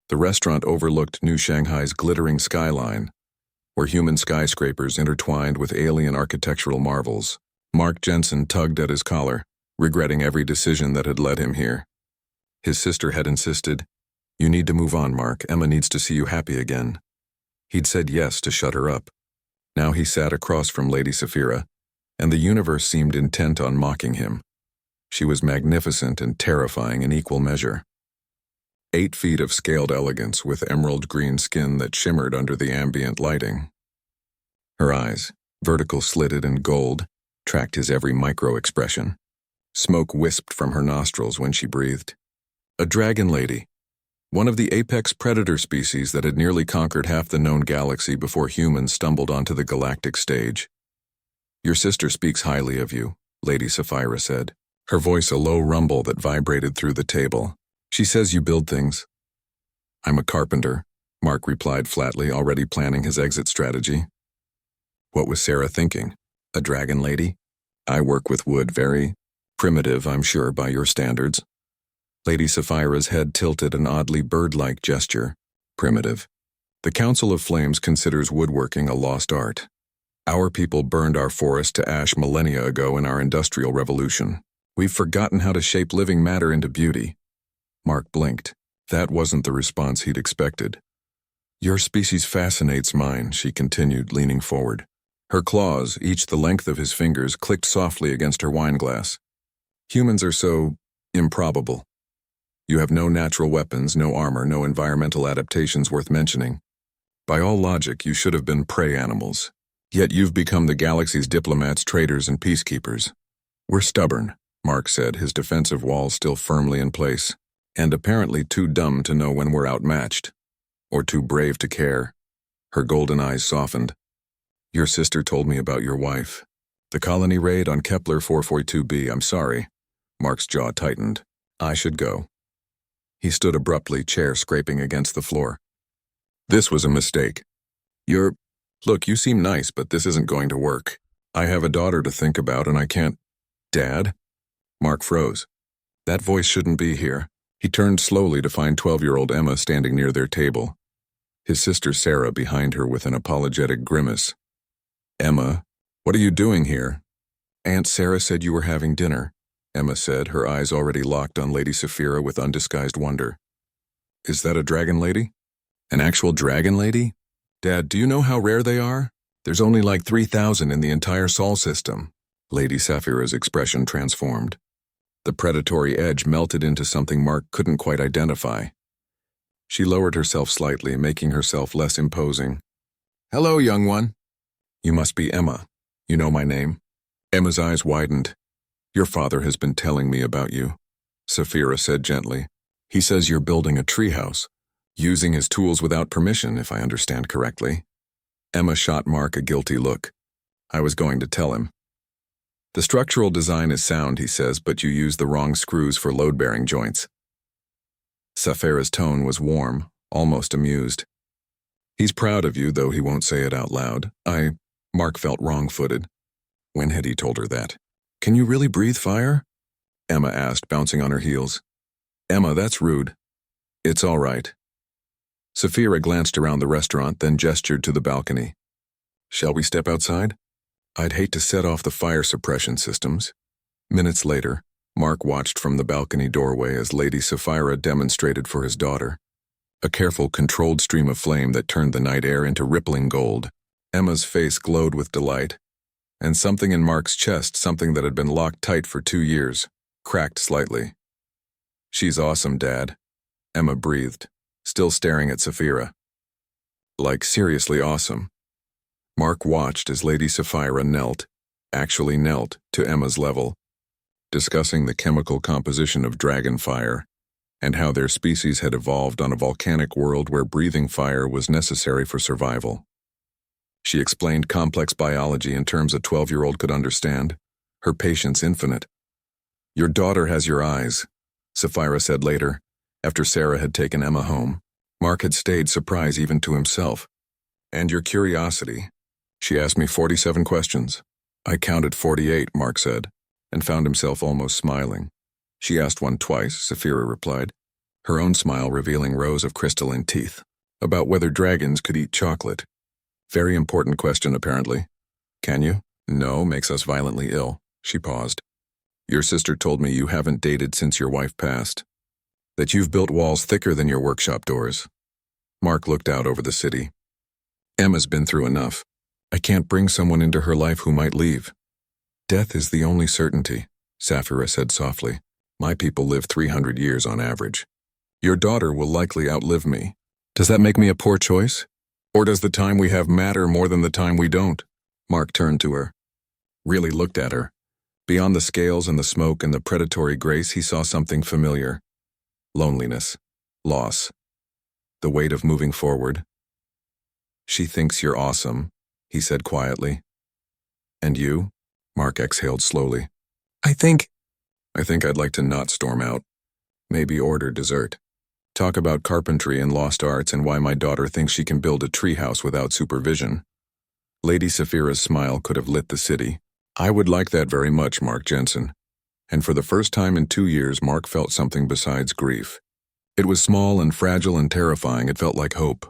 The restaurant overlooked New Shanghai's glittering skyline, where human skyscrapers intertwined with alien architectural marvels. Mark Jensen tugged at his collar, regretting every decision that had led him here. His sister had insisted, "You need to move on, Mark. Emma needs to see you happy again." He'd said yes to shut her up. Now he sat across from Lady Saphira, and the universe seemed intent on mocking him. She was magnificent and terrifying in equal measure. 8 feet of scaled elegance with emerald green skin that shimmered under the ambient lighting. Her eyes, vertical slitted and gold, tracked his every micro-expression. Smoke wisped from her nostrils when she breathed. A dragon lady, one of the apex predator species that had nearly conquered half the known galaxy before humans stumbled onto the galactic stage. "Your sister speaks highly of you," Lady Saphira said, her voice a low rumble that vibrated through the table. "She says you build things." "I'm a carpenter," Mark replied flatly, already planning his exit strategy. What was Sarah thinking? A dragon lady? "I work with wood, very primitive, I'm sure, by your standards." Lady Saphira's head tilted an oddly bird-like gesture. "Primitive. The Council of Flames considers woodworking a lost art. Our people burned our forest to ash millennia ago in our industrial revolution. We've forgotten how to shape living matter into beauty." Mark blinked. That wasn't the response he'd expected. "Your species fascinates mine," she continued, leaning forward. Her claws, each the length of his fingers, clicked softly against her wineglass. "Humans are so improbable. You have no natural weapons, no armor, no environmental adaptations worth mentioning. By all logic, you should have been prey animals. Yet you've become the galaxy's diplomats, traders, and peacekeepers." "We're stubborn," Mark said, his defensive wall still firmly in place, "and apparently too dumb to know when we're outmatched. Or too brave to care." Her golden eyes softened. "Your sister told me about your wife. The colony raid on Kepler 442b, I'm sorry." Mark's jaw tightened. "I should go." He stood abruptly, chair scraping against the floor. "This was a mistake. Look, you seem nice, but this isn't going to work. I have a daughter to think about and I can't—" "Dad?" Mark froze. That voice shouldn't be here. He turned slowly to find 12-year-old Emma standing near their table, his sister Sarah behind her with an apologetic grimace. "Emma, what are you doing here?" "Aunt Sarah said you were having dinner," Emma said, her eyes already locked on Lady Saphira with undisguised wonder. "Is that a dragon lady? An actual dragon lady? Dad, do you know how rare they are? There's only like 3,000 in the entire Sol system." Lady Saphira's expression transformed. The predatory edge melted into something Mark couldn't quite identify. She lowered herself slightly, making herself less imposing. "Hello, young one. You must be Emma. You know my name?" Emma's eyes widened. "Your father has been telling me about you," Saphira said gently. "He says you're building a treehouse, using his tools without permission, if I understand correctly." Emma shot Mark a guilty look. "I was going to tell him." "The structural design is sound," he says, "but you use the wrong screws for load-bearing joints." Saphira's tone was warm, almost amused. "He's proud of you, though he won't say it out loud." Mark felt wrong-footed. When had he told her that? "Can you really breathe fire?" Emma asked, bouncing on her heels. "Emma, that's rude." "It's all right." Saphira glanced around the restaurant, then gestured to the balcony. "Shall we step outside? I'd hate to set off the fire suppression systems." Minutes later, Mark watched from the balcony doorway as Lady Saphira demonstrated for his daughter. A careful, controlled stream of flame that turned the night air into rippling gold. Emma's face glowed with delight. And something in Mark's chest, something that had been locked tight for 2 years, cracked slightly. "She's awesome, Dad," Emma breathed, still staring at Saphira. "Like seriously awesome." Mark watched as Lady Saphira actually knelt, to Emma's level, discussing the chemical composition of dragon fire and how their species had evolved on a volcanic world where breathing fire was necessary for survival. She explained complex biology in terms a 12-year-old could understand, her patience infinite. "Your daughter has your eyes," Saphira said later, after Sarah had taken Emma home. Mark had stayed surprised even to himself. "And your curiosity." She asked me 47 questions. "I counted 48, Mark said, and found himself almost smiling. "She asked one twice," Saphira replied. her own smile revealing rows of crystalline teeth. About whether dragons could eat chocolate. Very important question, apparently. Can you? No, makes us violently ill. She paused. Your sister told me you haven't dated since your wife passed. That you've built walls thicker than your workshop doors. Mark looked out over the city. Emma's been through enough. I can't bring someone into her life who might leave. Death is the only certainty, Saphira said softly. My people live 300 years on average. Your daughter will likely outlive me. Does that make me a poor choice? Or does the time we have matter more than the time we don't? Mark turned to her. Really looked at her. Beyond the scales and the smoke and the predatory grace, he saw something familiar. Loneliness. Loss. The weight of moving forward. She thinks you're awesome, he said quietly. And you? Mark exhaled slowly. I think I'd like to not storm out. Maybe order dessert. Talk about carpentry and lost arts and why my daughter thinks she can build a treehouse without supervision. Lady Saphira's smile could have lit the city. I would like that very much, Mark Jensen. And for the first time in 2 years, Mark felt something besides grief. It was small and fragile and terrifying. It felt like hope.